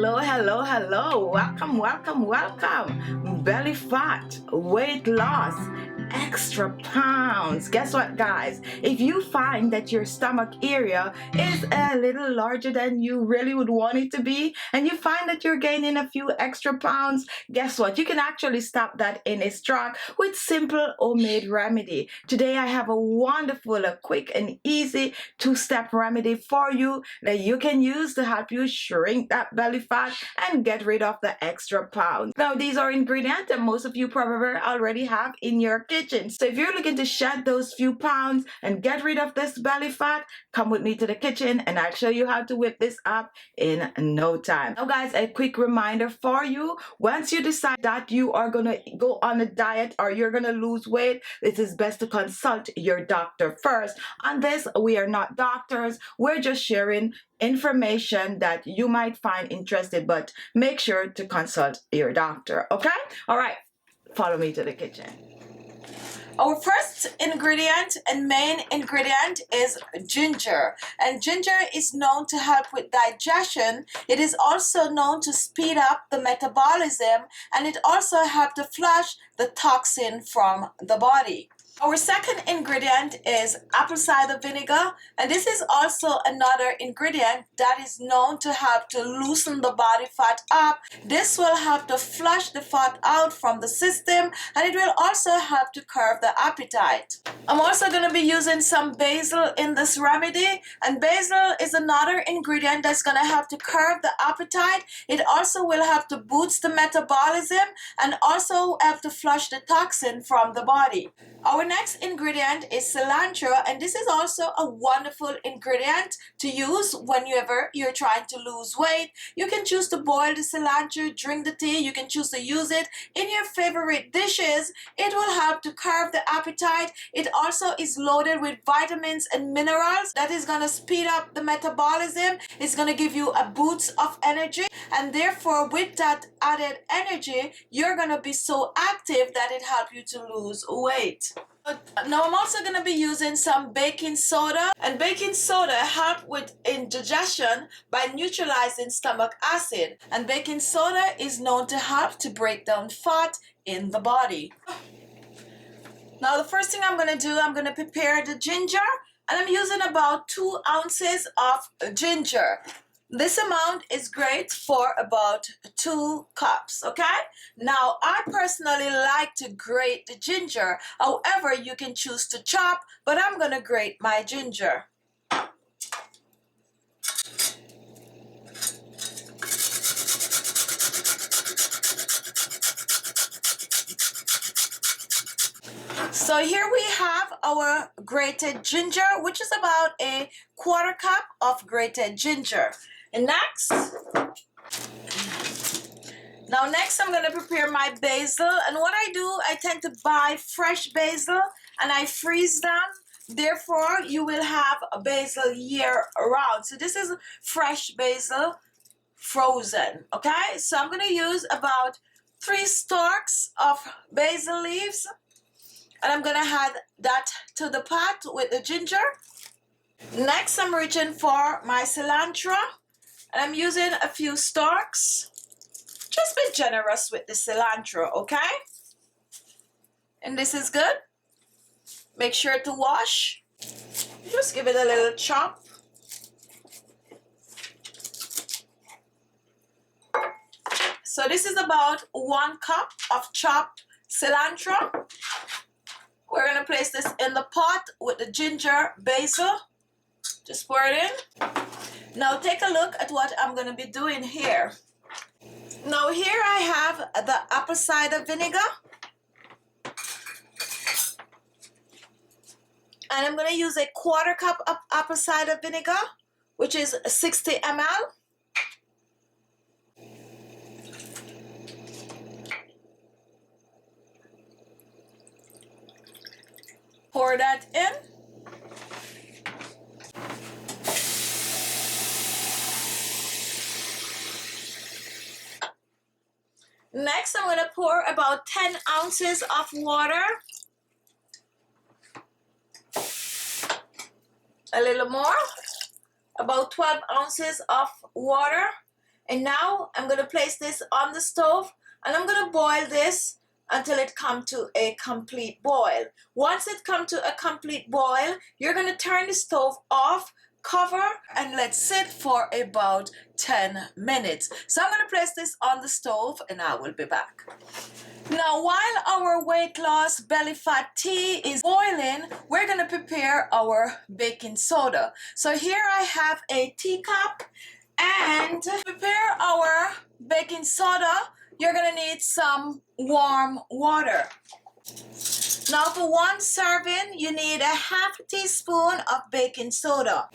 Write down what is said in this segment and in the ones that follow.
Hello, hello, hello. Welcome, welcome, welcome. Belly fat, weight loss, extra pounds. Guess what, guys? If you find that your stomach area is a little larger than you really would want it to be, and you find that you're gaining a few extra pounds, guess what? You can actually stop that in its track with simple homemade remedy. Today, I have a wonderful, a quick and easy two-step remedy for you that you can use to help you shrink that belly fat and get rid of the extra pounds. Now, these are ingredients that most of you probably already have in your kitchen. So if you're looking to shed those few pounds and get rid of this belly fat, come with me to the kitchen and I'll show you how to whip this up in no time. Now, guys, a quick reminder for you. Once you decide that you are going to go on a diet or you're going to lose weight, it is best to consult your doctor first. On this, we are not doctors. We're just sharing information that you might find interested, but make sure to consult your doctor, okay? All right, follow me to the kitchen. Our first ingredient and main ingredient is ginger, and ginger is known to help with digestion. It is also known to speed up the metabolism, and it also helps to flush the toxin from the body. Our second ingredient is apple cider vinegar, and this is also another ingredient that is known to help to loosen the body fat up. This will help to flush the fat out from the system, and it will also help to curb the appetite. I'm also going to be using some basil in this remedy, and basil is another ingredient that's going to help to curb the appetite. It also will help to boost the metabolism and also help to flush the toxin from the body. Our next ingredient is cilantro, and this is also a wonderful ingredient to use whenever you're trying to lose weight. You can choose to boil the cilantro, drink the tea. You can choose to use it in your favorite dishes. It will help to curb the appetite. It also is loaded with vitamins and minerals that is going to speed up the metabolism. It's going to give you a boost of energy, and therefore with that added energy, you're going to be so active that it helps you to lose weight. Now I'm also going to be using some baking soda, and baking soda help with indigestion by neutralizing stomach acid, and baking soda is known to help to break down fat in the body. Now the first thing I'm going to do, I'm going to prepare the ginger, and I'm using about 2 ounces of ginger. This amount is great for about 2 cups, okay? Now, I personally like to grate the ginger. However, you can choose to chop, but I'm going to grate my ginger. So here we have our grated ginger, which is about a 1/4 cup of grated ginger. And next I'm going to prepare my basil, and what I do, I tend to buy fresh basil and I freeze them. Therefore, you will have a basil year round. So this is fresh basil frozen, okay? So I'm going to use about 3 stalks of basil leaves, and I'm going to add that to the pot with the ginger. Next, I'm reaching for my cilantro, and I'm using a few stalks. Just be generous with the cilantro, okay? And this is good. Make sure to wash. Just give it a little chop. So this is about 1 cup of chopped cilantro. We're going to place this in the pot with the ginger, basil. Just pour it in. Now take a look at what I'm going to be doing here. Now here I have the apple cider vinegar. And I'm going to use a 1/4 cup of apple cider vinegar, which is 60 ml. Pour that in. Next, I'm going to pour about 10 ounces of water. A little more. About 12 ounces of water. And now I'm going to place this on the stove and I'm going to boil this until it comes to a complete boil. Once it comes to a complete boil, you're going to turn the stove off, cover, and let sit for about 10 minutes. So I'm going to place this on the stove and I will be back. Now, while our weight loss belly fat tea is boiling, we're going to prepare our baking soda. So here I have a teacup, and to prepare our baking soda, you're going to need some warm water. Now, for one serving, you need a half teaspoon of baking soda.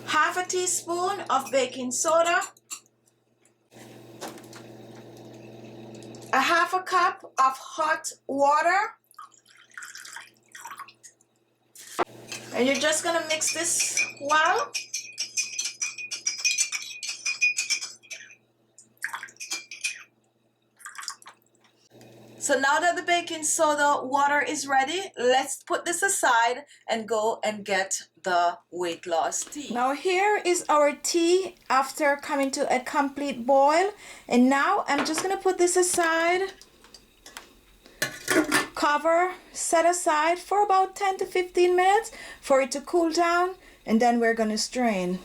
Half a teaspoon of baking soda. A half a cup of hot water. And you're just going to mix this well. So now that the baking soda water is ready, let's put this aside and go and get the weight loss tea. Now here is our tea after coming to a complete boil. And now I'm just going to put this aside, cover, set aside for about 10 to 15 minutes for it to cool down, and then we're going to strain.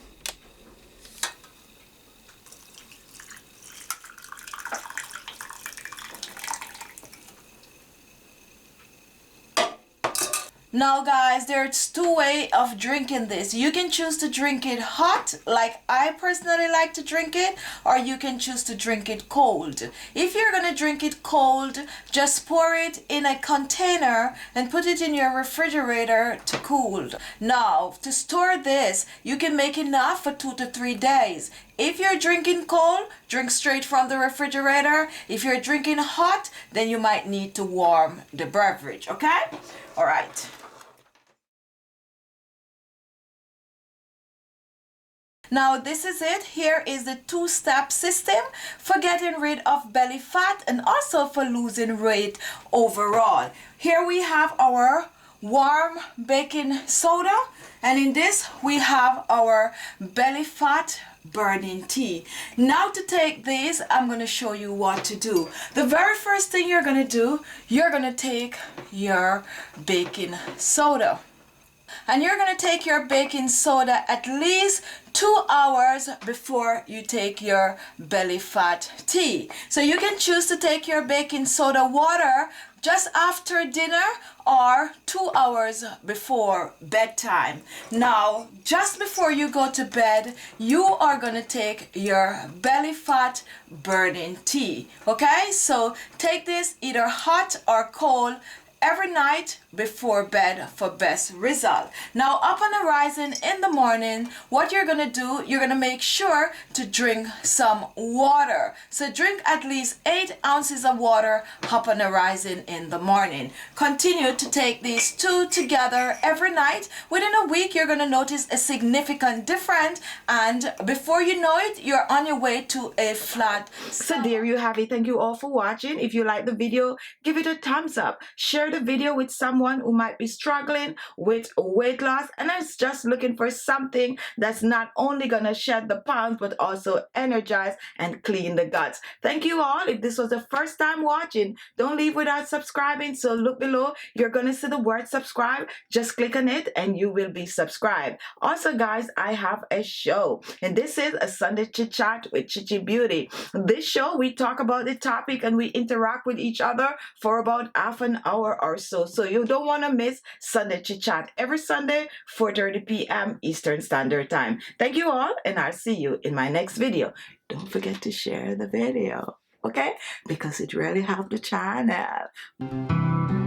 Now guys, there's two ways of drinking this. You can choose to drink it hot, like I personally like to drink it, or you can choose to drink it cold. If you're gonna drink it cold, just pour it in a container and put it in your refrigerator to cool. Now, to store this, you can make enough for 2 to 3 days. If you're drinking cold, drink straight from the refrigerator. If you're drinking hot, then you might need to warm the beverage, okay? All right. Now this is it. Here is the two-step system for getting rid of belly fat and also for losing weight overall. Here we have our warm baking soda, and in this we have our belly fat burning tea. Now to take these, I'm going to show you what to do. The very first thing you're going to do, you're going to take your baking soda. And you're going to take your baking soda at least 2 hours before you take your belly fat tea. So you can choose to take your baking soda water just after dinner or 2 hours before bedtime. Now, just before you go to bed, you are going to take your belly fat burning tea. Okay, so take this either hot or cold every night before bed for best result. Now, upon arising in the morning, what you're gonna do, you're gonna make sure to drink some water. So drink at least 8 ounces of water upon arising in the morning. Continue to take these two together every night. Within a week, you're gonna notice a significant difference, and before you know it, you're on your way to a flat. So there you have it. Thank you all for watching. If you like the video, give it a thumbs up. Share the video with someone who might be struggling with weight loss and is just looking for something that's not only gonna shed the pounds but also energize and clean the guts. Thank you all. If this was the first time watching, don't leave without subscribing. So look below, you're gonna see the word subscribe. Just click on it and you will be subscribed. Also guys, I have a show, and this is a Sunday Chit Chat with Khichi Beauty. This show, we talk about the topic and we interact with each other for about half an hour or so. So you don't want to miss Sunday Chit Chat every Sunday, 4:30 p.m. Eastern Standard Time. Thank you all, and I'll see you in my next video. Don't forget to share the video, okay? Because it really helps the channel.